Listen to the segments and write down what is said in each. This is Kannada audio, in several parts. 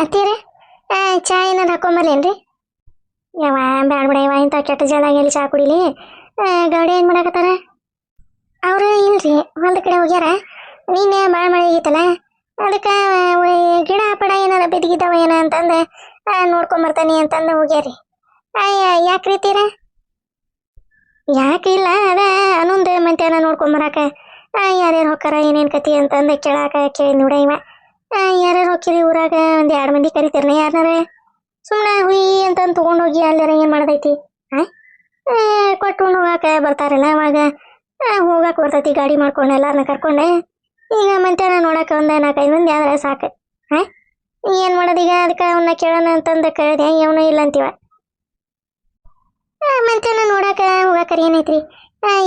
ಅತ್ತೀರ ಚಾ ಏನಾರು ಹಾಕೊಂಬರ್ಲೇನ್ರಿ? ಯಾವ ಬ್ಯಾಡ ಬಿಡ ಯಾವ ಇಂಥ ಕೆಟ್ಟ ಜಲ್ದಾಗ ಎಲ್ಲಿ ಚಾ ಕುಡಿಲಿ. ಗೌಡಿ ಏನು ಮಾಡಾಕತ್ತಾರ? ಅವರು ಇಲ್ರಿ, ಹೊಲ್ದ ಕಡೆ ಹೋಗ್ಯಾರ. ನಿನ್ನೆ ಭಾಳ ಮಳೆ ಆಗಿತ್ತಲ್ಲ, ಅದಕ್ಕೆ ಗಿಡ ಪಡ ಏನಾರ ಬಿದ್ದಿಗಿದ್ದಾವ ಏನ ಅಂತಂದು ನೋಡ್ಕೊಂಬರ್ತಾನೆ ಅಂತಂದು ಹೋಗ್ಯಾರಿ. ಯಾಕೆ ರೀತೀರ? ಯಾಕಿಲ್ಲ, ಅದ ಅನ್ನೊಂದು ಮಧ್ಯಾಹ್ನ ನೋಡ್ಕೊಂಬರಾಕ ಯಾರ್ಯಾರು ಹೋಗ್ತಾರ ಏನೇನು ಕತಿ ಅಂತಂದು ಕೇಳಿ ನೋಡ ಇವ. ಯಾರ್ಯಾರು ಹೋಗ್ತೀರಿ ಊರಾಗ? ಒಂದು 2 ಮಂದಿ ಕರಿತೀರನ ಯಾರನಾರ? ಸುಮ್ಮನೆ ಹುಯಿ ಅಂತಂದು ತೊಗೊಂಡೋಗಿ ಅಲ್ಲಾರ ಏನು ಮಾಡೋದೈತಿ? ಕೊಟ್ಕೊಂಡು ಹೋಗಾಕ ಬರ್ತಾರಲ್ಲ, ಅವಾಗ ಹೋಗಾಕ ಬರ್ತೈತಿ ಗಾಡಿ ಮಾಡ್ಕೊಂಡು ಎಲ್ಲಾರನ್ನ ಕರ್ಕೊಂಡೆ. ಈಗ ಮಧ್ಯಾಹ್ನ ನೋಡಕ್ಕೆ ಒಂದು 4-5 ಮಂದಿ ಆದ್ರೆ ಸಾಕು. ಏನು ಮಾಡೋದೀಗ? ಅದಕ್ಕೆ ಅವನ್ನ ಕೇಳೋಣ ಅಂತಂದು ಕೇಳಿದೆ, ಅವನು ಇಲ್ಲ ಅಂತೀವ. ಮಧ್ಯಾಹ್ನ ನೋಡಕ್ಕೆ ಹೋಗಾಕರಿ ಏನೈತ್ರಿ?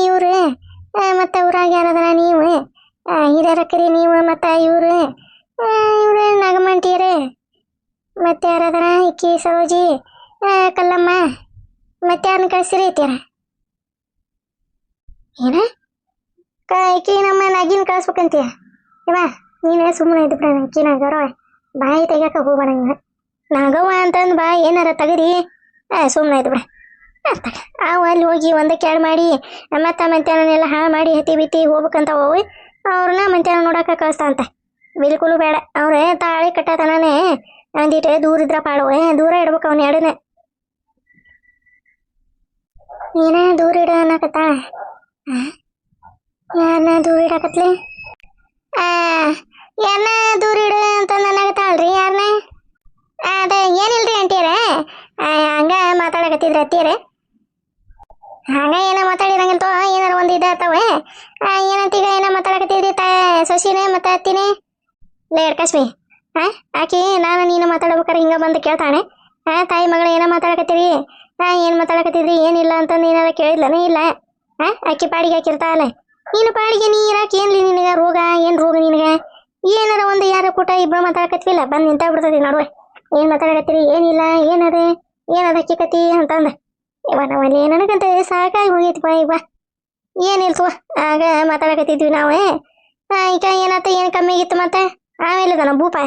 ಇವ್ರು ಮತ್ತು ಊರಾಗ ಯಾರದಾರ? ನೀವು ಹಿರಿಯರಕ್ಕರಿ ನೀವು, ಮತ್ತು ಇವ್ರು ನಾಗಮಂಟಿಯರೇ, ಮತ್ತೆ ಯಾರದಾರ? ಇಕ್ಕಿ ಸರೋಜಿ, ಕಲ್ಲಮ್ಮ, ಮತ್ತೆ ಯಾರನ್ನ ಕಳಿಸಿರಿ ಐತಿಯಾರ? ಏನ ಈಕಿ ನಮ್ಮ ನಾಗಿನ ಕಳಿಸ್ಬೇಕಂತೀಯ? ಇವ ನೀನೇ ಸುಮ್ಮನೆ ಇದ್ದು ಬಿಡ. ಈಕಿ ನಾಗವ್ವ ಬಾಯಿ ತೆಗಿಯಕ ಹೋಗ್ಬೇಡ. ನಾಗವ್ವ ಅಂತಂದು ಬಾ ಏನಾರ ತಗರಿ. ಸುಮ್ಮನೆ ಇದ್ದು ಬಿಡ. ಅವು ಅಲ್ಲಿ ಹೋಗಿ ಒಂದಕ್ಕೆ 2 ಮಾಡಿ ಮತ್ತೆ ಮಧ್ಯಾಹ್ನನೆಲ್ಲ ಹಾಳು ಮಾಡಿ ಹತ್ತಿ ಬಿತ್ತಿ ಹೋಗ್ಬೇಕಂತ ಹೋಗಿ ಅವ್ರನ್ನ ಮಧ್ಯಾಹ್ನ ನೋಡಕ್ಕೆ ಕಳಿಸ್ತಾಂತೆ. ಬಿಲ್ಕುಲು ಬೇಡ. ಅವ್ರೆ ತಾಳಿ ಕಟ್ಟತನೇ ಒಂದಿಟ್ಟು ದೂರ ಇದ್ರ ಪಾಡುವೆ, ದೂರ ಇಡ್ಬೇಕು ಅವ್ನ 2ನೇ. ಏನ ದೂರ ಇಡ ಅನ್ನಕತ್ತ? ಯಾರನ್ನ ದೂರ ಇಡಕತ್ಲಿ? ಯಾರನ್ನ ದೂರ ಇಡು ಅಂತ ನನಗತ್ತಾಳ್ರಿ? ಯಾರನ್ನ? ಅದ ಏನಿಲ್ರಿ ಅಂತೀರ, ಹಂಗ ಮಾತಾಡಕತ್ತಿದ್ರ ಅತ್ತೀರ? ಹಂಗ ಏನೋ ಮಾತಾಡಿರಂಗಿಲ್ತೋ, ಏನಾರ ಒಂದು ಇದಾಗ್ತಾವೆ. ಏನಂತೀಗ ಏನೋ ಮಾತಾಡಕತ್ತಿದ್ರಿ ಸೊಸಿನೇ ಮತ್ತೆ ಅತ್ತಿನೇ? ಲೇಟ್ ಕಸ್ಮಿ ಆಕಿ ನಾನು ನೀನು ಮಾತಾಡ್ಬೇಕಾರೆ ಹಿಂಗೆ ಬಂದು ಕೇಳ್ತಾಳೆ. ತಾಯಿ ಮಗಳ ಏನೋ ಮಾತಾಡಕತ್ತೀರಿ? ಏನು ಮಾತಾಡಕತ್ತಿದ್ರಿ ಏನಿಲ್ಲ ಅಂತಂದು ಏನಾರ ಕೇಳಿದ್ಲನೇ? ಇಲ್ಲ. ಆಕಿ ಪಾಡಿಗೆ ಹಾಕಿರ್ತಾಳೆ, ನೀನು ಪಾಡಿಗೆ ನೀ ಇರಾಕಿ ಏನ್ಲಿ ನಿನಗೆ ರೋಗ? ಏನು ರೋಗ ನಿನಗೆ? ಏನಾರ ಒಂದು ಯಾರ ಕೂಟ ಇಬ್ಬರು ಮಾತಾಡಕತ್ವಿಲ್ಲ, ಬಂದು ನಿಂತ ಬಿಡ್ತದೆ ನಡುವೆ. ಏನು ಮಾತಾಡಕತ್ತೀರಿ? ಏನಿಲ್ಲ. ಏನದ ಅಕ್ಕಿ ಕತಿ ಅಂತಂದು ಇವ ನಾವಲ್ಲಿ ನನಗಂತ ಸಾಕಾಗಿ ಹೋಗೈತಿ ಬಾ. ಈಗ ಏನಿಲ್ತು ಆಗ ಮಾತಾಡಕತ್ತಿದ್ವಿ ನಾವೇ. ಈಗ ಏನಾತ? ಏನು ಕಮ್ಮಿ ಆಗಿತ್ತು ಮತ್ತೆ? ಆಮೇಲೆ ಭೂಪ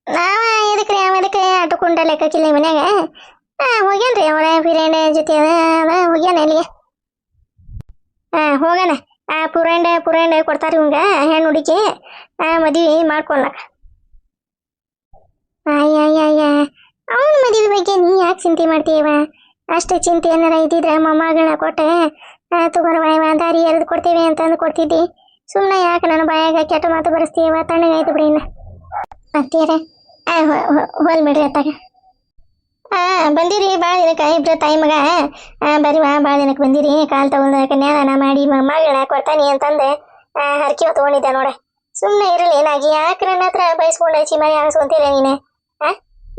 ನಾವ ಇದಕ್ರಿ ಆಮೇಲೆ ಆಟೋಕೊಂಡ ಲೆಕ್ಕಕ್ಕಿಲ್ಲ ಮನ್ಯಾಗ. ಹೋಗ್ಯಾನ್ರಿ ಅವರ ಫ್ರೆಂಡ್ ಜೊತೆ ಅದ ಹೋಗ್ಯಾನ ಅಲ್ಲಿಗೆ. ಹೋಗೋಣ. ಪುರಂಡೆ ಕೊಡ್ತಾರ ಇವಂಗ ಹೆಣ್ಣು ಹುಡುಕಿ ಮದುವೆ ಮಾಡ್ಕೊಳಕ. ಅಯ್ಯ ಅವನ ಮದುವೆ ಬಗ್ಗೆ ನೀ ಯಾಕೆ ಚಿಂತೆ ಮಾಡ್ತೀವ? ಅಷ್ಟು ಚಿಂತೆ ಏನಾರ ಇದ್ದಿದ್ರೆ ಮೊಮ್ಮಗಳನ್ನ ಕೊಟ್ಟೆ ತಗೋರವ ದಾರಿ ಎರೆದು ಕೊಡ್ತೀವಿ ಅಂತಂದು ಕೊಡ್ತಿದ್ದಿ. ಸುಮ್ಮನೆ ಯಾಕೆ ನನ್ನ ಬಾಯಾಗ ಕೆಟ್ಟ ಮಾತು ಬರೆಸ್ತೀವ? ತಣ್ಣಗಾಯ್ತು ಬಿಡಿ. ಇನ್ನು ಅತ್ತೀರ ಹೋಲ್ ಬಿಡ್ರಿ ಅತ್ತಾಗ. ಬಂದಿರಿ ಭಾಳ ದಿನಕ್ಕೆ ಇಬ್ರು ತಾಯಿ ಮಗ. ಬರೀ ಭಾಳ ದಿನಕ್ಕೆ ಬಂದಿರಿ. ಕಾಲು ತಗೊಂಡು ಕನ್ಯಾದಾನ ಮಾಡಿ ಮಗಳನ್ನ ಕೊಡ್ತಾನೆ ಅಂತಂದು ಹರಕೆ ತೊಗೊಂಡಿದ್ದೆ ನೋಡ. ಸುಮ್ಮನೆ ಇರಲಿ ಏನಾಗಿ? ಯಾಕೆ ನನ್ನ ಹತ್ರ ಬಯಸ್ಕೊಂಡೆ ಚಿಮರಿ ಹಾಕ್ಸ್ಕೊಂತೀರ ನೀನು?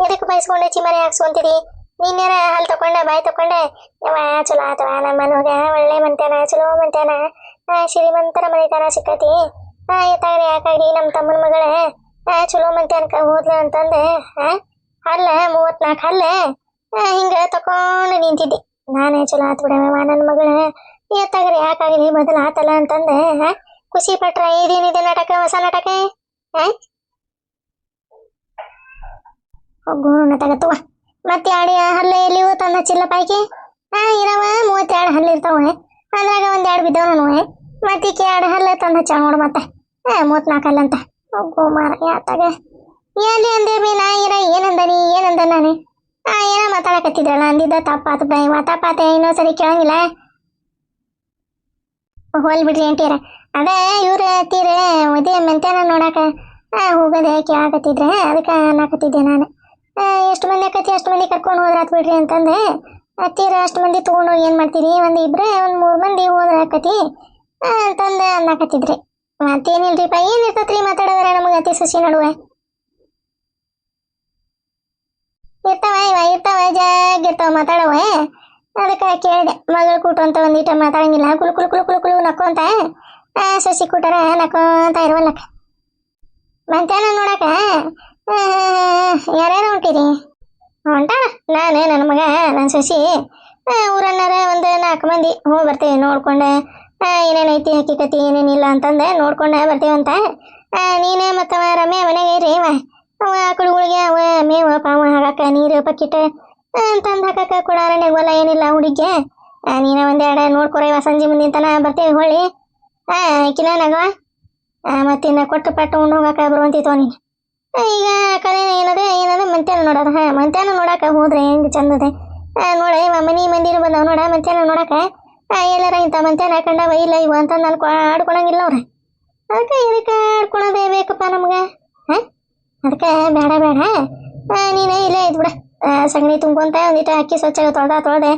ಎದಕ್ಕೆ ಬಯಸ್ಕೊಂಡೆ ಚಿಮರಿ ಹಾಕ್ಸ್ಕೊಂತೀರಿ? ನೀನ್ಯಾರ ಹಾಲು ತಕೊಂಡೆ ಬಾಯಿ ತಕೊಂಡೆ ಯಾವ ಚಲೋ ಆತವ ನಮ್ಮ ಮನೋಗ ಒಳ್ಳೆ ಮಂತ್ಯಾನ ಚಲೋ ಮಂತ್ಯಾನ ಶ್ರೀಮಂತರ ಮನಿತನ ಸಿಕ್ಕತಿ. ಎತ್ತಾಗ್ರಿ ಯಾಕಾಗ್ರಿ ನಮ್ಮ ತಮ್ಮನ ಮಗಳ ಚಲೋ ಮಂತ್ಯಾನಕ ಹೋದ್ಲ ಅಂತಂದು ಹಲ್ಲ 34 ಹಲ್ಲ ಹಿಂಗೆ ತಕೊಂಡು ನಿಂತಿದ್ದೆ. ನಾನೇ ಚಲೋ ಆತ್ ಬಿಡವ ನನ್ನ ಮಗಳ ಎತ್ತಾಗ್ರಿ ಯಾಕಾಗ್ರಿ ಬದಲು ಆತಲ್ಲ ಅಂತಂದು ಖುಷಿ ಪಟ್ರ. ಇದೇನಿದೆ ನಾಟಕ? ಹೊಸ ನಾಟಕ? ಹೋಗು ನಾಟಕತ್ತವ. ಮತ್ತೆ ಆಡಿ ಹಲ್ಲು ಎಲ್ಲಿವು ತಂದ ಹಚ್ಚಿಲ್ಲ ಪಾಯ್ಕೆ? ಇರವ 32 ಹಲ್ಲು ಇರ್ತಾವೆ. ಅದ್ರಾಗ 1-2 ಬಿದ್ದವನು. ಮತ್ತೆ ಈಕೆ 2 ಹಲ್ಲು ತಂದು ಹಚ್ಚ ನೋಡು. ಮತ್ತೆ 34 ಹಲ್ಲಂತ. ಹೋಗು ಮಾರ ಯಾತಾಗ ಎಲ್ಲಿ ಅಂದೆ ಬಿ ನಾ ಏನಂದನಿ ನಾನು? ಏನೋ ಮಾತಾಡಕತ್ತಿದ್ರಲ್ಲ ಅಂದಿದ್ದ ತಪ್ಪಾತು ಬಾಯಿ ತಪ್ಪಾತೆ. ಇನ್ನೊಂದ್ಸರಿ ಕೇಳಂಗಿಲ್ಲ. ಹೋಲ್ ಬಿಡ್ರಿ ಅಂತೀರ. ಅದೇ ಇವ್ರ ತೀರ ಇದೇ ಮೆಂತ್ಯಾನ ನೋಡಾಕ ಹೋಗೋದೆ ಕೇಳಾಕತ್ತಿದ್ರೆ ಅದಕ್ಕೆ ಅನ್ನಕತ್ತಿದ್ದೆ ನಾನು. ಎಷ್ಟು ಮಂದಿ ಆಕತಿ ಅಷ್ಟು ಮಂದಿ ಕರ್ಕೊಂಡು ಹೋದ್ರಾತ್ ಬಿಡ್ರಿ ಅಂತಂದೆ. ಹತ್ತಿರ ಅಷ್ಟು ಮಂದಿ ತೊಗೊಂಡೋಗಿ ಏನು ಮಾಡ್ತೀರಿ? ಒಂದು 3 ಮಂದಿ ಹೋದ್ರ ಆಕತಿ ಅಂತಂದು ಅನ್ನಕತ್ತಿದ್ರಿ. ಮತ್ತೇನಿಲ್ರಿಪ್ಪ. ಏನಿರ್ತತ್ರಿ ಮಾತಾಡೋದ್ರೆ ನಮಗೆ ಅತಿ ಸಸಿ ನಡುವೆ? ಇರ್ತಾವ ಜಾಗಿರ್ತಾವ ಮಾತಾಡವ. ಅದಕ್ಕೆ ಕೇಳಿದೆ. ಮಗಳು ಕೂಟು ಅಂತ ಒಂದಿಟ ಮಾತಾಡಂಗಿಲ್ಲ. ಕುಳು ನಕ್ಕೊಂತ ಸಸಿ ಕೂಟರ ನಕ್ಕೊಂತ ಇರುವಲ್ಲಕ್ಕ. ಮಧ್ಯಾಹ್ನ ನೋಡಕ ಯಾರ್ಯಾರು ಹೊಂಟಿರಿ? ಹೊಂಟಾಳ ನಾನು ನನ್ನ ಮಗ ನನ್ನ ಸಸಿ ಊರನ್ನಾರ ಒಂದು 4 ಮಂದಿ ಹೋಗಿ ಬರ್ತೀವಿ. ನೋಡ್ಕೊಂಡೆ ಏನೇನೈತಿ ಹಕ್ಕಿಕತಿ ಏನೇನಿಲ್ಲ ಅಂತಂದೆ ನೋಡ್ಕೊಂಡೆ ಬರ್ತೀವಂತ. ನೀನೇ ಮತ್ತವ ರಮ್ಯ ಮನೆಗೆ ಇರಿ ಅವ ಆಕಳುಗಳಿಗೆ ಅವ ಮೇವ ಪಾವ ಹಾಕಕ್ಕ ನೀರು ಪಕ್ಕಿಟ ತಂದು ಹಾಕಕ್ಕ ಕೊಡಾರಣ್ಯಾಗ ಹೊಲ ಏನಿಲ್ಲ ಹುಡುಗ್ಗೆ ನೀನ ಒಂದೆರಡು ನೋಡ್ಕೊರವ ಸಂಜೆ ಮುಂದಿನ ತನ ಬರ್ತೀವಿ ಹೊಳ್ಳಿ ಕಿಲನಾಗವ ಮತ್ತಿನ್ನ ಕೊಟ್ಟು ಪಟ್ಟು ಉಂಡು ಹೋಗಾಕ ಬರುವಂತಿತ್ತು ನೀನು ಈಗ ಕಲೆ ಏನದ ಮಂತ್ಯಾನ ನೋಡೋದು ಮಂತ್ಯಾನ ನೋಡಾಕ ಹೋದ್ರೆ ಹೆಂಗ್ ಚಂದದೆ ನೋಡ ಮನಿ ಮಂದಿರು ಬಂದವ್ ನೋಡ ಮಂತ್ಯಾನ ನೋಡಾಕ ಎಲ್ಲಾರ ಇಂಥ ಮಂತ್ಯಾನ ಹಾಕೊಂಡವ ಇಲ್ಲ ಇವ ಅಂತ ನಾನು ಆಡ್ಕೊಳಂಗಿಲ್ಲ ಅವ್ರ ಅದಕ್ಕೆ ಇದಕ್ಕೆ ಆಡ್ಕೊಳೋದೇ ಬೇಕಪ್ಪ ನಮ್ಗೆ ಅದಕ್ಕೆ ಬೇಡ ನೀನೇ ಇಲ್ಲೇ ಇದ್ ಬಿಡ ಸಗಣಿ ತುಂಬ್ಕೊಂತ ಒಂದಿಟ್ಟು ಅಕ್ಕಿ ಸ್ವಚ್ಛ ತೊಳ್ದೆ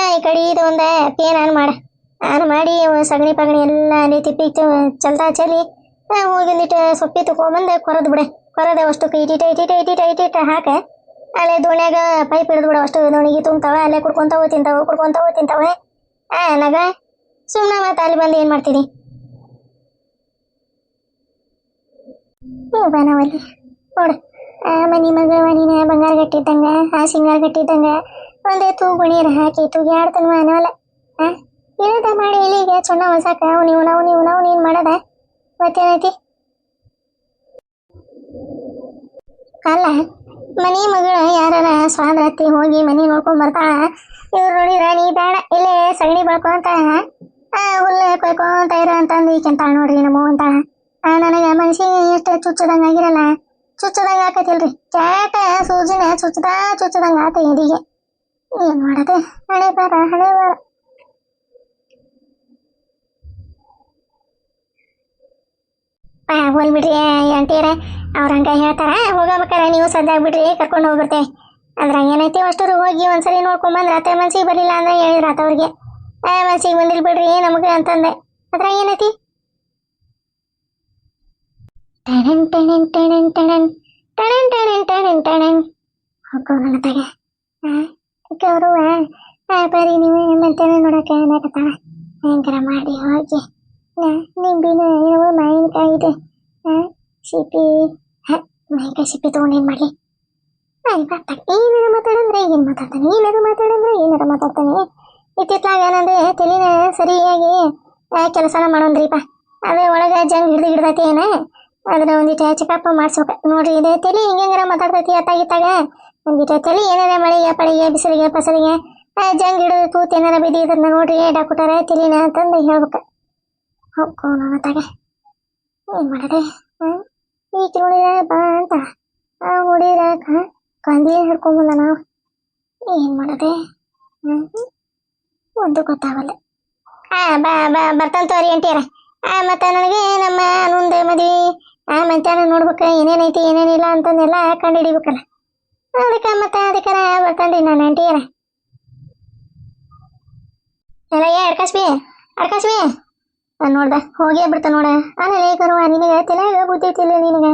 ಈ ಕಡೆ ಇದು ಒಂದ ಪೇನ್ ಆನ್ ಮಾಡಿ ಸಗಣಿ ಪಗಣಿ ಎಲ್ಲ ಅಲ್ಲಿ ತಿಪ್ಪಿ ಚಲ್ತಾ ಚೆಲ್ಲಿ ಹೋಗಿಂದಿಟ್ಟು ಸೊಪ್ಪಿ ತಗೊಂಬಂದು ಕೊರದ್ ಬಿಡ ಕೊರದೆ ಅಷ್ಟು ಇಟಿಟ ಹಾಕ ಅಲ್ಲೇ ದೋಣ್ಯಾಗ ಪೈಪ್ ಹಿಡಿದು ಬಿಡ ಅಷ್ಟು ದೋಣಿಗೆ ತುಂಬ್ತಾವ ಅಲ್ಲೇ ಕುಡ್ಕೊಂತಾವ ತಿಂತಾವ ನಗ ಸುಮ್ಮನೆ ಮತ್ತೆ ಅಲ್ಲಿ ಬಂದು ಏನ್ ಮಾಡ್ತೀನಿ ನಾವಲ್ಲಿ ನೋಡ ಮನಿ ಮಗಳು ನೀನ ಬಂಗಾರ ಗಟ್ಟಿದ್ದಂಗ ಸಿಂಗಾರ ಗಟ್ಟಿದ್ದಂಗ ಒಂದೇ ತೂಗುಣೀರು ಹಾಕಿ ತೂಗಿ ಆಡ್ತಾನ ಅನ್ನವಲ್ಲ ಏನದ ಮಾಡಿ ಇಲ್ಲಿಗೆ ಚೊನ್ನ ಹೊಸಾಕ ನಾವು ನೀನ್ ಮಾಡದ ಮತ್ತೇನೈತಿ ಅಲ್ಲ ಮನಿ ಮಗಳು ಯಾರ ಸ್ವಾದ್ರತ್ತಿ ಹೋಗಿ ಮನಿ ನೋಡ್ಕೊಂಡ್ ಬರ್ತಾಳ ಇವ್ರು ನೋಡಿದ್ರ ನೀ ಬೇಡ ಇಲ್ಲೇ ಸಗಣಿ ಬಳ್ಕೊಂತ ಹುಲ್ಲು ಕೊಯ್ಕೊಂತ ಇರ ಅಂತಂದು ಈಕೆಂತಾಳ ನೋಡ್ರಿ ನಮ್ಮ ಅಂತಾಳ ನನಗೆ ಮನ್ಸಿಗೆ ಎಷ್ಟು ಚುಚ್ಚದಂಗ ಆಗಿರಲ್ಲ ಚುಚ್ಚದಂಗ ಆಕತಿಲ್ರಿ ಕ್ಯಾಟ ಸೂಜಿನ ಚುಚ್ಚದಂಗ ಆತ ಎದಿಗೆ ಏನ್ ಮಾಡದೆ ಹಣೆ ಬಾರ ಹೋಲ್ ಬಿಡ್ರಿ ಅಂತೀರ ಅವ್ರ ಹಂಗ ಹೇಳ್ತಾರ ಹೋಗಬೇಕಾರ ನೀವು ಸದ್ಯಾಗ ಬಿಡ್ರಿ ಕರ್ಕೊಂಡು ಹೋಗ್ಬಿಡ್ತೇವೆ ಅದ್ರ ಏನೈತಿ ಅಷ್ಟರು ಹೋಗಿ ಒಂದ್ಸರಿ ನೋಡ್ಕೊಂಬಂದ್ರ ಅತ್ತೆ ಮನ್ಸಿಗೆ ಬರಲಿಲ್ಲ ಅಂದ್ರೆ ಹೇಳಿದ್ರಾತ ಅವ್ರಿಗೆ ಮನ್ಸಿಗೆ ಬಂದಿಲ್ ಬಿಡ್ರಿ ನಮಗೆ ಅಂತಂದೆ ಅದ್ರ ಏನೈತಿ ಹೋಗೋ ನನ್ನ ತಗ ಗೌರವ ಬರೀ ನೀವು ಮಂತೇನ ನೋಡಕ್ಕೆ ಅನ್ನಕತ್ತಾಳ ಭಯಂಕರ ಮಾಡಿ ಹೋಗಿ ನಿಂಬಿನ ಏನೋ ಮಾವಿನಕಾಯಿ ಇದೆ ಸಿಪ್ಪಿ ಮಾವಿನಕಾಯಿ ಸಿಪ್ಪಿ ತಗೊಂಡೇನ್ ಮಾಡ್ಲಿ ಏನಾರ ಮಾತಾಡಂದ್ರೆ ಏನಾರ ಮಾತಾಡ್ತಾನೆ ಇತ್ತಿತ್ಲಾಗ ನಂದು ತಲೆನ ಸರಿಯಾಗಿ ಕೆಲಸನ ಮಾಡೋನ್ರಿಪ್ಪ ಅದೇ ಒಳಗೆ ಜಂಗ್ ಹಿಡ್ದೈತಿ ಏನ ಅದನ್ನ ಒಂದಿಟ್ಟು ಚೆಕಪ್ ಮಾಡ್ಸ್ಬೇಕು ನೋಡ್ರಿ ಇದೆ ತಲೆ ಹಿಂಗಾರ ಮಾತಾಡ್ತೈತಿ ಅತ್ತಾಗಿತ್ತಾಗ ಒಂದಿಟ್ಟು ತಲೆ ಏನಾರ ಮಳೆಗೆ ಪಳಿಗೆ ಬಿಸಿಲಿಗೆ ಪಸಲಿಗೆ ಜಂಗ್ ಹಿಡಿದು ತೂತ್ ಏನಾರ ಬಿದ್ದಿ ಇದನ್ನ ನೋಡ್ರಿ ಡಾಕ್ಟರ ತಲೆನ ಅಂತಂದು ಹೇಳ್ಬೇಕು ಹೋಗೋ ನಮ್ಮತ್ತಾಗ ಏನ್ ಮಾಡದೆ ಈಗ ನೋಡಿದ್ರ ಬಾ ಅಂತ ನೋಡಿದ್ರ ಕಂದಿ ಹಿಡ್ಕೊಂಬಂದ ನಾವು ಏನ್ ಮಾಡದೆ ಒಂದು ಗೊತ್ತಾಗಲ್ಲ ಬರ್ತಂತವ್ರಿ ಅಂತೀರ ಮತ್ತ ನನಗೆ ನಮ್ಮ ಮುಂದೆ ಮದ್ವಿ ಮಂತ್ಯಾನ ನೋಡ್ಬೇಕ ಏನೇನೈತಿ ಏನೇನಿಲ್ಲ ಅಂತಂದೆಲ್ಲ ಕಂಡು ಹಿಡಿಬೇಕಲ್ಲ ಅದಕ್ಕೆ ಅದಕ್ಕಾರ ಬರ್ತನ್ರಿ ನಾನು ಅಂಟಿಯರ ಎಲ್ಲ ಅಡ್ಕಾಸ್ಬಿ ನೋಡ್ದ ಹೋಗೇ ಬಿಡ್ತ ನೋಡ ಅಲ್ಲೇ ಕರುವ ನಿನಗೆ ತಲೆಯಾಗ ಬುದ್ಧಿ ಐತಿಲ್ಲ ನಿನಗೆ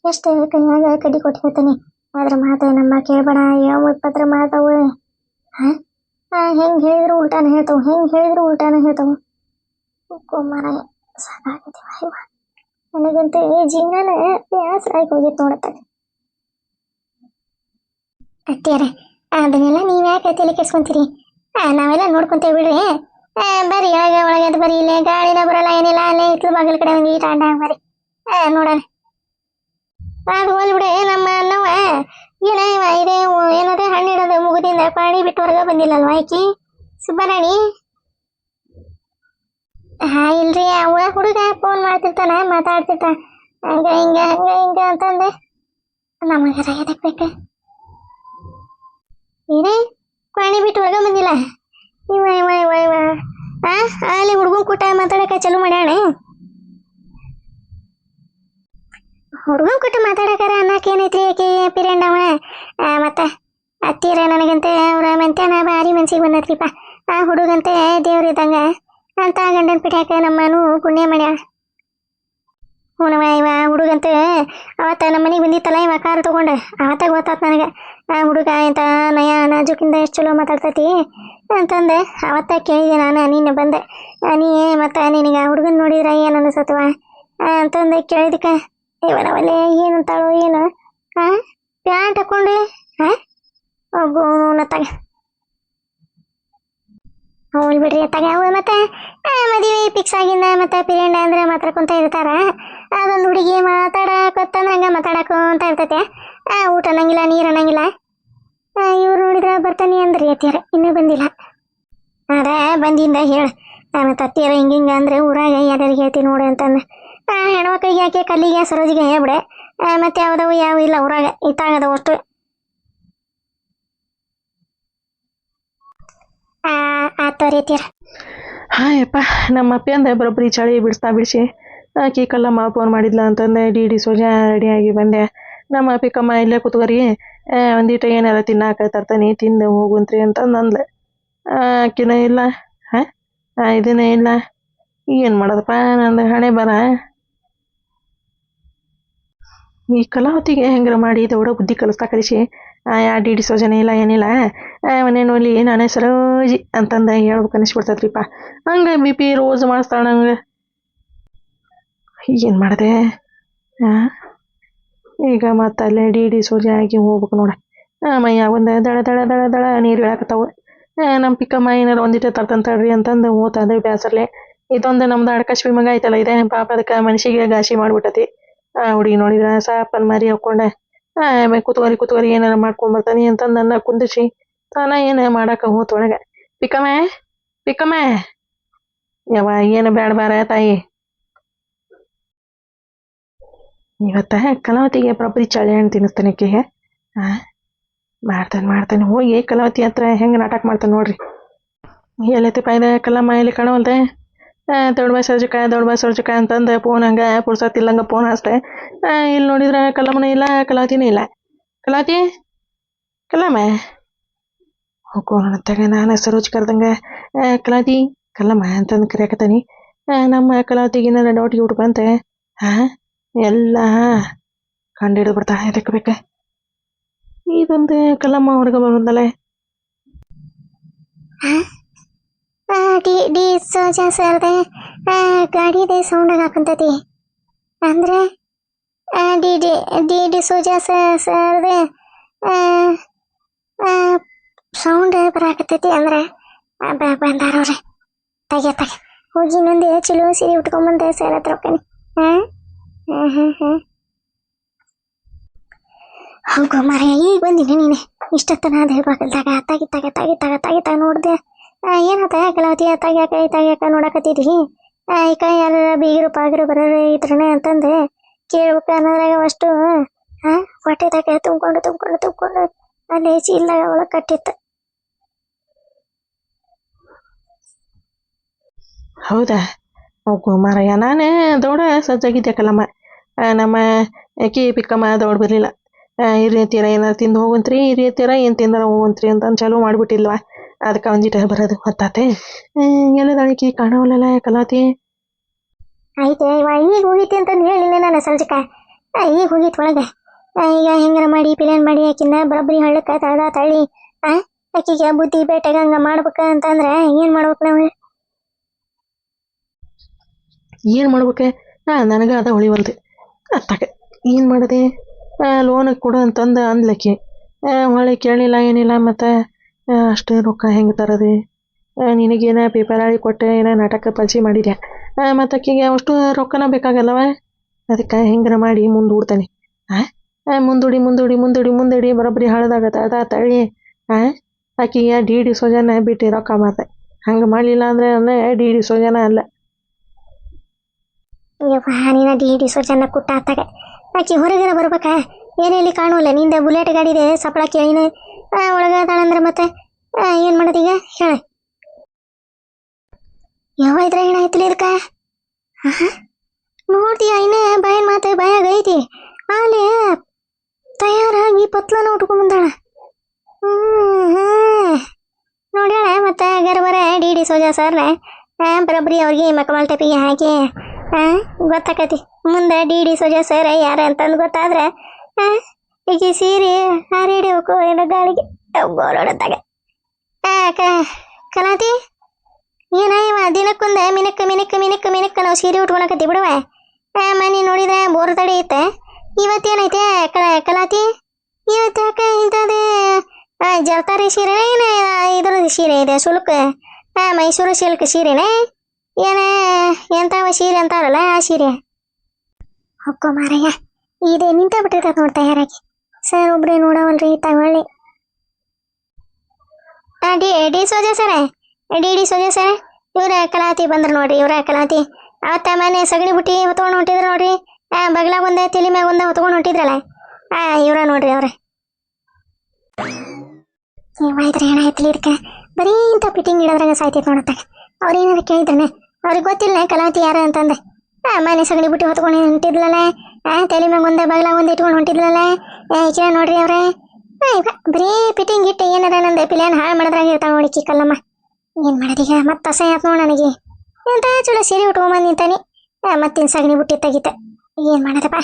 ಎಷ್ಟು ಕೈಯಾಗ ಕಡ್ಡಿ ಕೊಟ್ಟಿರ್ತೀನಿ ಅದ್ರ ಮಾತು ನಮ್ಮ ಕೇಳ್ಬೇಡ ಯಾವ ಇಪ್ಪತ್ತರ ಮಾತವು ಹೆಂಗ್ ಹೇಳಿದ್ರು ಉಲ್ಟಾನ ಹೇಳ್ತಾವ ಕುಮಾರ ಸಾಕಾಗೈತಿ ನನಗಂತೂ ಈ ಜೀವನ ಬ್ಯಾಸರಾಗಿ ಹೋಗಿತ್ತು ನೋಡತ್ತ ಅತ್ತಿಯಾರ ಅದನ್ನೆಲ್ಲ ನೀವ್ ಯಾಕೆ ತಲೆ ಕೆಡ್ಸ್ಕೊಂತೀರಿ ನಾವೆಲ್ಲ ನೋಡ್ಕೊಂತೇವೆ ಬಿಡ್ರಿ ಬರ್ರಿ ಒಳಗೆ ಅದು ಬರೀ ಇಲ್ಲೇ ಗಾಳಿನ ಬರಲ್ಲ ಏನಿಲ್ಲ ಅಲ್ಲೇ ಇಟ್ಲು ಬಾಗಿಲ ಕಡೆ ಒಂದು ಈಟ ಅಂಡ ಬರ್ರಿ ನೋಡೋಣ ಅದು ಹೋಲ್ ಬಿಡಿ ನಮ್ಮ ಅನ್ನವ ಇದೇ ಏನದೇ ಹಣ್ಣಿಡೋದು ಮುಗುದಿಂದ ಪಾಣಿ ಬಿಟ್ಟು ಹೊರಗೆ ಬಂದಿಲ್ಲಲ್ವ ಆಕಿ ಸುಬ್ಬರಾಣಿ ಇಲ್ರಿ ಅವ ಹುಡುಗ ಫೋನ್ ಮಾಡ್ತಿರ್ತಾನ ಮಾತಾಡ್ತಿರ್ತ ಹಂಗ ಹಿಂಗ ಅಂತಂದೆ ನಮಗರ ಎದಕ್ ಬೇಕ ಏನೇ ಪಾಣಿ ಬಿಟ್ಟು ಹೊರಗೆ ಬಂದಿಲ್ಲ ಇವ ಅಲ್ಲಿ ಹುಡುಗನ್ ಕೂಟ ಮಾತಾಡಕ ಚಲೋ ಮಾಡ್ಯಾಣ ಹುಡುಗನ್ ಕೂಟ ಮಾತಾಡಕಾರ ಅನ್ನಕ್ಕೆ ಏನೈತ್ರಿ ಆಕಿ ಪಿರಂಡವ ಮತ್ತ ಹತ್ತಿರ ನನಗಂತೆ ಅವ್ರ ಮೆಂತ್ಯಾನ ಭಾರಿ ಮನ್ಸಿಗೆ ಬಂದತ್ರಿಪ್ಪ ಹುಡುಗಂತೆ ದೇವ್ರಿದ್ದಂಗ ಅಂತ ಗಂಡನ ಪಿಟ್ಯಾಕ ನಮ್ಮನು ಪುಣ್ಯ ಮಾಡ್ಯಾಳ ಹುಣವ ಇವ ಹುಡುಗಂತ ಅವತ್ತ ನಮ್ಮ ಮನೆಗೆ ಬಂದಿತ್ತಲ್ಲ ಇವ ಕಾರು ತಗೊಂಡು ಅವತ್ತ ಗೊತ್ತಾತ್ ನನಗೆ ಹುಡುಗ ಇಂತ ನಯ ನಾಜುಕಿಂದ ಎಷ್ಟು ಚಲೋ ಮಾತಾಡ್ತೈತಿ ಅಂತಂದೆ ಅವತ್ತ ಕೇಳಿದೆ ನಾನು ನೀನು ಬಂದೆ ನೀ ಮತ್ತು ನಿನಗೆ ಹುಡುಗನ್ ನೋಡಿದ್ರ ಏನು ಅನಿಸತ್ವ ಅಂತಂದೆ ಕೇಳಿದಕ್ಕ ಇವನವಲ್ಲೇ ಏನಂತಾಳೋ ಏನು ಪ್ಯಾಂಟ್ ಹಾಕೊಂಡು ಒಬ್ಬ ತಗ ಅವಳು ಬಿಡ್ರಿ ಅತ್ತಾಗ ಅವ ಮತ್ತೆ ಮದುವೆ ಫಿಕ್ಸ್ ಆಗಿಂದ ಮತ್ತೆ ಪಿರಿಯಂಡ ಅಂದ್ರೆ ಮಾತಾಡ್ಕೊಂತ ಇರ್ತಾರ. ಅದೊಂದು ಹುಡುಗಿ ಮಾತಾಡಕತ್ತಂದ್ರೆ ಹಂಗೆ ಮಾತಾಡಕೊಂತ ಇರ್ತೈತೆ. ಊಟ ಅನ್ನಂಗಿಲ್ಲ, ನೀರು ಅನ್ನಂಗಿಲ್ಲ. ಇವ್ರು ನೋಡಿದ್ರೆ ಬರ್ತಾನೆ ಅಂದ್ರಿ ಅತ್ತಿಯರ, ಇನ್ನೂ ಬಂದಿಲ್ಲ. ಅದೇ ಬಂದಿಂದ ಹೇಳ ಮತ್ತೆ ಅತ್ತಿಯರ ಹಿಂಗಿಂಗ ಅಂದ್ರೆ ಊರಾಗ ಯಾರ್ಯಾರಿಗೆ ಹೇಳ್ತೀನಿ ನೋಡಿ ಅಂತಂದು. ಹೆಣ್ಮಕ್ಳಿಗೆ ಯಾಕೆ ಕಲ್ಲಿಗೆ ಸರೋಜಿಗೆ ಹೇಳ್ಬಿಡೆ. ಮತ್ತೆ ಯಾವ್ದವು ಯಾವ ಇಲ್ಲ ಊರಾಗ ಇತ್ತಾಗದವು ಅಷ್ಟು. ಆತೋರಿ ಅತ್ತಿಯರ. ಹಾಯಪ್ಪ ನಮ್ಮ ಅಪ್ಪಿ ಅಂದೆ ಬರೋಬ್ಬರಿ ಚಳಿ ಬಿಡಿಸಿ ಆಕಿ ಕಲ್ಲಮ್ಮ ಫೋನ್ ಮಾಡಿದ್ಲ ಅಂತಂದೆ ಡಿ ಸೋಜಾ ರೆಡಿಯಾಗಿ ಬಂದೆ. ನಮ್ಮ ಪಿಕ್ಕಮ್ಮ ಇಲ್ಲೇ ಕೂತ್ಕರಿ ಒಂದೀಟ ಏನಾರ ತಿನ್ನಾಕ ತರ್ತಾನೆ ತಿಂದು ಹೋಗುವಂತ್ರಿ ಅಂತಂದು ಅಂದ್ಲೆ. ಆಕಿನ ಇಲ್ಲ ಇದನ್ನೇ ಇಲ್ಲ. ಏನು ಮಾಡೋದಪ್ಪ ನಂದು ಹಣೆ ಬರ. ಈ ಕಲಾವತಿಗೆ ಹೆಂಗಾರ ಮಾಡಿ ದೌಡ ಬುದ್ಧಿ ಕಲಿಸ್ತಾ ಕಲಿಸಿ ಯಾ ಡಿ ಸೋಜನೆ ಇಲ್ಲ ಏನಿಲ್ಲ ಮನೇಲಿ ನಾನೇ ಸರೋಜಿ ಅಂತಂದು ಹೇಳ್ಬೇಕು ಅನಿಸ್ಬಿಡ್ತದ್ರಿಪ್ಪ. ಹಂಗೆ ಬಿ ಪಿ ರೋಸ್ ಮಾಡಿಸ್ತಾಳೆ ನಂಗೆ. ಏನು ಮಾಡಿದೆ ಈಗ ಮತ್ತೆ ಅಲ್ಲೇ ಡಿ ಸೋಜೆ ಆಗಿ ಹೋಗ್ಬೇಕು ನೋಡ. ಮೈಯಾಗ ಒಂದು ದಳ ದಳ ದಳ ದಳ ನೀರು ಇಳಾಕತ್ತಾವು. ನಮ್ಮ ಪಿಕ್ಕಮ್ಮ ಏನಾರು ಒಂದಿಟ್ಟೆ ತರ್ತಂತಾಳ್ರಿ ಅಂತಂದು ಓದ್ತಂದೆ ಬ್ಯಾಸರ್ಲೆ. ಇದೊಂದು ನಮ್ದು ಅಡಕಶ್ಮಿ ಮಗ ಐತಲ್ಲ ಇದೆ ಪಾಪ ಅದಕ್ಕೆ ಮನುಷ್ಯಗೆ ಘಾಸಿ ಮಾಡ್ಬಿಟ್ಟತಿ. ಹುಡುಗಿ ನೋಡಿದ್ರೆ ಸಾಪನ್ ಮರಿ ಹಾಕ್ಕೊಂಡೆ ಕೂತ್ವರಿ ಏನಾರ ಮಾಡ್ಕೊಂಡ್ಬರ್ತಾನೆ ಅಂತಂದು ನನ್ನ ಕುಂದಿಸಿ ತಾನ ಏನು ಮಾಡಕ್ಕೆ ಹೋತೊಳಗೆ. ಪಿಕ್ಕಮ್ಮ ಯಾವ ಏನು ಬೇಡ ಬಾರ ತಾಯಿ. ಇವತ್ತ ಕಲಾವತಿಗೆ ಬರೋಬ್ಬರಿ ಚಳಿ ಹಣ್ಣು ತಿನ್ನಿಸ್ತಾನೆ ಆಕೆಗೆ. ಮಾಡ್ತಾನೆ ಹೋಗಿ ಕಲಾವತಿ ಹತ್ರ ಹೆಂಗೆ ನಾಟಕ ಮಾಡ್ತಾನೆ ನೋಡ್ರಿ. ಎಲ್ಲೈತಿ ಪಾಯ್ದೆ ಕಲ್ಲಮ್ಮ ಇಲ್ಲಿ ಕಾಣವಲ್ದೆ. ದೊಡ್ಡ ಸರ್ಜಕ ಅಂತಂದು ಫೋನ್ ಹಂಗೆ ಪುರ್ಸತ್ ಇಲ್ಲಂಗೆ ಫೋನ್ ಹಚ್ತೆ. ಇಲ್ಲಿ ನೋಡಿದ್ರೆ ಕಲ್ಲಮ್ಮನ ಇಲ್ಲ, ಕಲಾವತಿನೂ ಇಲ್ಲ. ಕಲ್ಲಮ್ಮ ಹೋಗೋ ನತ್ತಾಗ ನಾನು ಸರೋಜ್ ಕರ್ದಂಗೆ ಕಲಾವತಿ ಕಲ್ಲಮ್ಮ ಅಂತಂದು ಕರಿಯಾಕತ್ತಾನಿ. ನಮ್ಮ ಕಲಾವತಿಗೇನಾರ ಡೌಟ್ ಗಿಟ್ ಬಂತೆ ಎಲ್ಲ ಕಂಡಿಡಿದು ಬಿಡ್ತಾಳೆ. ಅದಕ್ಕೆ ಬೇಕ ಇದೊಂದು ಕಲ್ಲಮ್ಮ ಹೊರಗೆ ಬಂದಲ್ಲೇ. ಡಿ ಸೋಜಾ ಸರ್ದೆ ಗಾಡಿದೆ ಸೌಂಡಾಗ ಹಾಕಂತತಿ ಅಂದ್ರೆ ಡಿ ಸೋಜಾ ಸರ್ದೆ ಸೌಂಡ್ ಬರಾಕತ್ತೈತಿ ಅಂದ್ರೆ ಬಂದಾರವ್ರೆ. ತೆಗೆ ಹೋಗಿ ಇನ್ನೊಂದು ಚಲೋ ಸೀರೆ ಉಟ್ಕೊಂಬಂದೆ ಸರ್ ಹತ್ರ ಹೋಗ್ತಾನೆ. ಹೌದು ಮರ ಈಗ ಬಂದಿನಿ ನೀನೆ ಇಷ್ಟೊತ್ತನ ಅದು ಹೇಳ್ಬೇಕಲ್ದಾಗ ತಾಗಿ ನೋಡ್ದೆ. ಏನತ್ತ ಕಲಾವತಿ ತಾಗ್ಯಾಕ ನೋಡಕತ್ತಿದ್ವಿ. ಈಕ ಯಾರ ಬೀಗರು ಪಾಗರು ಬರೋರು ಇದ್ರನೆ ಅಂತಂದೆ ಕೇಳ್ಬೇಕ ಅನ್ನೋದ್ರಾಗ ಅಷ್ಟು ಹೊಟ್ಟೆದಾಗ ತುಂಬ್ಕೊಂಡು ಅಲ್ಲಿ ಚೀಲ್ದಾಗ ಒಳಗೆ ಕಟ್ಟಿತ್ತು. ಹೌದಾ ಹೋಗು ಮಾರಯ್ಯ. ನಾನೇ ದೌಡ ಸಜ್ಜಾಗಿದ್ದೆ ಕಲ್ಲಮ್ಮ. ನಮ್ಮ ಆಕಿ ಪಿಕ್ಕಮ್ಮ ದೌಡ್ ಬರಲಿಲ್ಲ. ಹಿರಿಯತ್ತೀರ ಏನಾರು ತಿಂದು ಹೋಗಂತ್ರಿ, ಹಿರಿಯತ್ತೀರ ಏನು ತಿಂದಾರ ಹೋಗಂತ್ರಿ ಅಂತಂದು ಚಾಲೂ ಮಾಡಿಬಿಟ್ಟಿಲ್ವಾ. ಅದಕ್ಕೆ ಒಂದಿಟ ಬರೋದು ಹೊತ್ತಾತೆ. ಎಲ್ಲದಾಳಿಕಿ ಕಾಣವಲ್ಲ ಕಲಾವತಿ. ಆಯ್ತು ಈಗ ಹೋಗಿತಿ ಅಂತಂದು ಹೇಳಿಲ್ಲ ನಾನು ಸಂಜಕ. ಈಗ ಹೋಗಿತ್ತು ಒಳಗೆ. ಈಗ ಹೆಂಗಾರ ಮಾಡಿ ಪ್ಲಾನ್ ಮಾಡಿ ಆಕಿನ ಬರೋಬ್ಬರಿ ಹಳ್ಳಕ್ಕೆ ತಳ್ಳಿ ಆಕಿಗೆ ಬುದ್ಧಿ ಬೇಟೆಗೆ ಹಂಗೆ ಮಾಡ್ಬೇಕ ಅಂತಂದ್ರೆ ಏನು ಮಾಡ್ಬೇಕು ನಾವು? ಏನು ಮಾಡ್ಬೇಕೆ ನನಗೆ ಅದ ಹೊಳಿವಲ್ದು. ಅತ್ತಾಗ ಏನು ಮಾಡಿದೆ ಲೋನ್ ಕೊಡು ಅಂತಂದು ಅಂದ್ಲಕ್ಕಿ. ಹೊಳೆ ಕೇಳಲಿಲ್ಲ ಏನಿಲ್ಲ. ಮತ್ತು ಅಷ್ಟು ರೊಕ್ಕ ಹೆಂಗೆ ತರೋದು? ನಿನಗೇನ ಪೇಪರ್ ಹಾಳಿ ಕೊಟ್ಟೆ ಏನೋ ನಾಟಕ ಪಲ್ಸಿ ಮಾಡಿದ್ಯಾ. ಮತ್ತು ಆಕಿಗೆ ಅಷ್ಟು ರೊಕ್ಕನ ಬೇಕಾಗಲ್ಲವ. ಅದಕ್ಕೆ ಹೆಂಗಾರ ಮಾಡಿ ಮುಂದೂಡ್ತಾನೆ. ಮುಂದೂಡಿ ಬರೋಬ್ಬರಿ ಹಾಳದಾಗತ್ತೆ ಅದ ತಳ್ಳಿ ಆಕಿಗೆ ಡಿ ಸೋಜಾನ ಬಿಟ್ಟು ರೊಕ್ಕ ಮಾಡ್ದೆ. ಹಂಗೆ ಮಾಡಲಿಲ್ಲ ಅಂದರೆ ಡಿ ಸೋಜಾನ ಅಲ್ಲ. ನೀನ ಡಿ ಸೋಜಾನ ಕುಟ್ಟ ಆತಾಗ ಆಕಿ ಹೊರಗರ ಬರ್ಬೇಕಾ? ಏನೇಲಿ ಕಾಣುವಲ್ಲ ನಿಂದ ಬುಲೆಟ್ ಗಾಡಿದೆ ಸಪ್ಳ ಕೇಳಿನ ಒಳಗದಾಳಂದ್ರೆ ಮತ್ತೆ ಏನು ಮಾಡೋದೀಗ ಹೇಳ. ಯಾವ ಇದ್ರ ಏನಾಯ್ತಿಲ್ಲ ಇದಕ್ಕೆ ನೋಡ್ತೀಯ? ಇನ್ನೇ ಬಾಯಿನ ಮಾತು ಬಾಯಾಗ ಐತಿ. ಅಲ್ಲಿ ತಯಾರಾಗಿ ಪತ್ಲನ ಉಟ್ಕೊಂಡ್ಬಂದಾಳ. ನೋಡ್ಯಾಳ ಮತ್ತೆ ಗರ್ಬರ ಡಿ ಸೋಜಾ ಸರ್ನ ಬರೋಬ್ಬರಿ ಅವ್ರಿಗೆ ಮಕ್ಕಳ ಟೈಪಿಗೆ ಹಾಕಿ ಗೊತ್ತಾಕತಿ. ಮುಂದೆ ಡಿ ಸೋಜಾ ಸರ್ ಯಾರ ಅಂತಂದು ಗೊತ್ತಾದ್ರೆ ಈಗ ಸೀರೆ ಹಾರೇಡಿ ಹೋಗೋ ಏನೋ ಗಾಳಿಗೆ ಗೋರೋಡತ್ತಾಗ. ಕಲಾತಿ ಏನಾಯವ ದಿನಕ್ಕೊಂದ ಮಿನಕ್ಕ ನಾವು ಸೀರೆ ಉಟ್ಕೊಳಕತ್ತಿ ಬಿಡುವ. ಮನೆ ನೋಡಿದ್ರೆ ಬೋರ್ ತಡಿ ಐತೆ. ಇವತ್ತೇನೈತೆ ಕಲಾತಿ? ಇವತ್ತು ಯಾಕೆ ಇಂಥದ್ದೇ ಜರ್ತಾರಿ ಸೀರೆ ಏನು ಇದ್ರದ್ದು ಸೀರೆ ಇದೆ ಸುಲ್ಕ ಮೈಸೂರು ಸಿಲ್ಕ್ ಸೀರೆನೇ ಏನ ಎಂತಾವ ಸೀರೆ ಅಂತಾರಲ್ಲ ಆ ಸೀರೆ ಹೊಕ್ಕೋ ಮಾರಯ್ಯ ಇದೆ ನಿಂತ ಬಿಟ್ಟಿರ್ತದ ನೋಡಿ ತಯಾರಾಗಿ ಸರ್ ಒಬ್ರೇ ನೋಡವಲ್ರಿ ತಗೊಳ್ಳಿ ಡಿ ಸೋಜಾ ಸರ ಡಿ ಸೋಜಾ ಸರ ಇವ್ರ ಕಲಾತಿ ಬಂದ್ರ ನೋಡ್ರಿ ಇವ್ರ ಕಲಾತಿ ಅವತ್ತ ಮನೆ ಸಗಣಿ ಬುಟ್ಟಿ ಹೊತ್ಕೊಂಡು ಹೊಂಟಿದ್ರು ನೋಡ್ರಿ ಬಗ್ಲಾಗ ಒಂದ ತಲೆ ಮ್ಯಾಗ ಒಂದ ಹೊತ್ಕೊಂಡು ಹೊಂಟಿದ್ರಲ್ಲ ಇವ್ರ ನೋಡ್ರಿ ಅವ್ರ ಇದ್ರ ಏನ ಆಯ್ತಲಿ ಇದಕ್ಕ ಬರೀ ಇಂಥ ಫಿಟ್ಟಿಂಗ್ ಇಡೋದ್ರಾಗ ಸಾಯ್ತೈತೆ ನೋಡತ್ತಾಗ ಅವ್ರ ಏನಾರ ಕೇಳಿದ್ರನೆ ಅವ್ರಿಗೆ ಗೊತ್ತಿಲ್ಲ ಕಲಾತಿ ಯಾರ ಅಂತಂದೆ ಮನೆ ಸಗಣಿ ಬುಟ್ಟಿ ಹೊತ್ಕೊಂಡು ಹೊಂಟಿದ್ಲಲ್ಲ ತಲೆ ಮ್ಯಾಗ ಒಂದ ಬಗ್ಲಾಗ ಒಂದ ಇಟ್ಕೊಂಡು ಹೊಂಟಿದ್ಲಲ್ಲ ಈಕಿನ ನೋಡ್ರಿ ಅವ್ರೆ ಬರೀ ಫಿಟ್ಟಿಂಗ್ ಇಟ್ಟು ಏನಾರ ನಂದು ಪಿಲ್ಯಾನ್ ಹಾಳು ಮಾಡಿದ್ರಾಗ ಇರ್ತಾವ ನೋಡಿ ಚಿಕ್ಕಲ್ಲಮ್ಮ ಏನ್ ಮಾಡೋದೀಗ ಮತ್ತೆ ಅಸಹ್ಯ ಆತ್ ನೋಡ ನನಗೆ ಎಂತ ಚಲೋ ಸೀರೆ ಉಟ್ಕೊಂಬಂದು ನಿಂತಾನೆ ಮತ್ತಿನ್ ಸಗಣಿ ಬುಟ್ಟಿ ತೆಗಿತ ಏನ್ ಮಾಡೋದಪ್ಪ